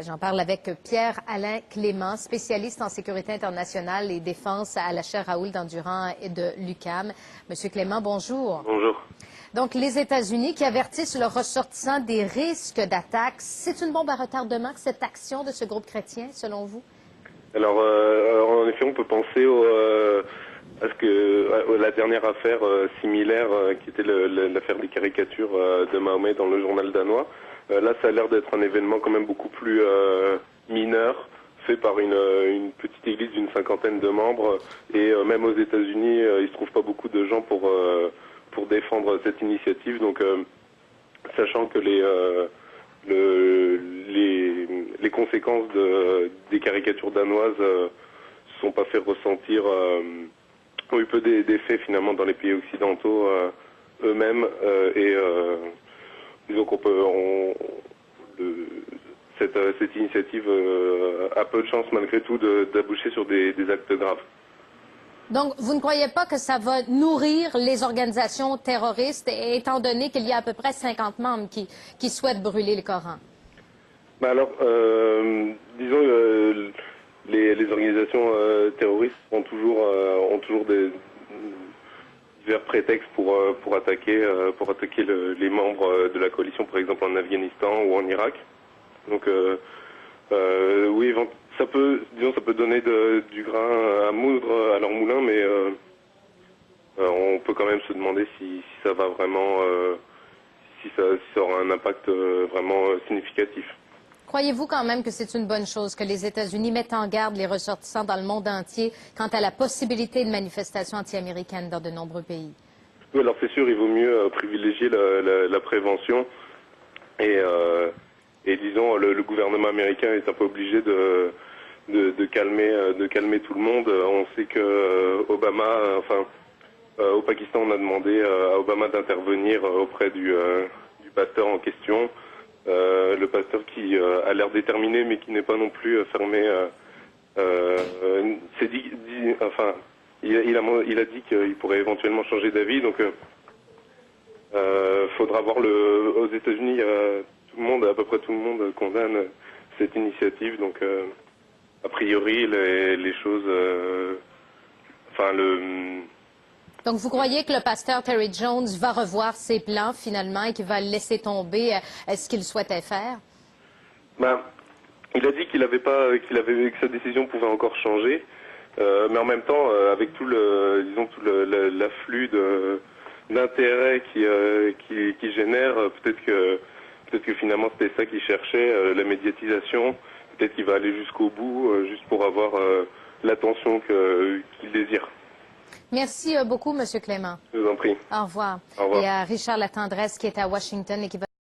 J'en parle avec Pierre-Alain Clément, spécialiste en sécurité internationale et défense à la chaire Raoul d'Endurant et de l'UQAM. Monsieur Clément, bonjour. Bonjour. Donc, les États-Unis qui avertissent leurs ressortissants des risques d'attaque, c'est une bombe à retardement, cette action de ce groupe chrétien, selon vous? Alors, en effet, on peut penser à la dernière affaire similaire qui était l'affaire des caricatures de Mahomet dans le journal danois. Là, ça a l'air d'être un événement quand même beaucoup plus mineur, fait par une petite église d'une 50aine de membres. Et même aux États-Unis, il se trouve pas beaucoup de gens pour défendre cette initiative. Donc, sachant que les conséquences des caricatures danoises se sont pas fait ressentir, ont eu peu d'effets finalement dans les pays occidentaux eux-mêmes, et disons cette initiative a peu de chance malgré tout d'aboucher sur des actes graves. Donc, vous ne croyez pas que ça va nourrir les organisations terroristes, étant donné qu'il y a à peu près 50 membres qui souhaitent brûler le Coran? Bah alors, disons, les organisations terroristes ont toujours divers prétextes pour attaquer les membres de la coalition, par exemple en Afghanistan ou en Irak. Donc, oui, ça peut donner du grain à moudre à leur moulin, mais on peut quand même se demander si ça va vraiment, si ça aura un impact vraiment significatif. Croyez-vous quand même que c'est une bonne chose que les États-Unis mettent en garde les ressortissants dans le monde entier quant à la possibilité de manifestations anti-américaines dans de nombreux pays? Oui, alors c'est sûr, il vaut mieux privilégier la prévention et disons, le gouvernement américain est un peu obligé de calmer tout le monde. On sait que au Pakistan, on a demandé à Obama d'intervenir auprès du pasteur en question. Le pasteur qui a l'air déterminé, mais qui n'est pas non plus fermé. Il a dit qu'il pourrait éventuellement changer d'avis. Donc, faudra voir aux États-Unis. À peu près tout le monde condamne cette initiative. Donc, a priori, les choses, Donc, vous croyez que le pasteur Terry Jones va revoir ses plans finalement et qu'il va laisser tomber ce qu'il souhaitait faire? Ben, il a dit que sa décision pouvait encore changer, mais en même temps, avec tout l'afflux d'intérêt qui génère, peut-être que finalement c'était ça qu'il cherchait, la médiatisation. Peut-être qu'il va aller jusqu'au bout, juste pour avoir l'attention qu'il désire. Merci beaucoup, M. Clément. Je vous en prie. Au revoir. Au revoir. Il y a Richard Latendresse qui est à Washington et qui va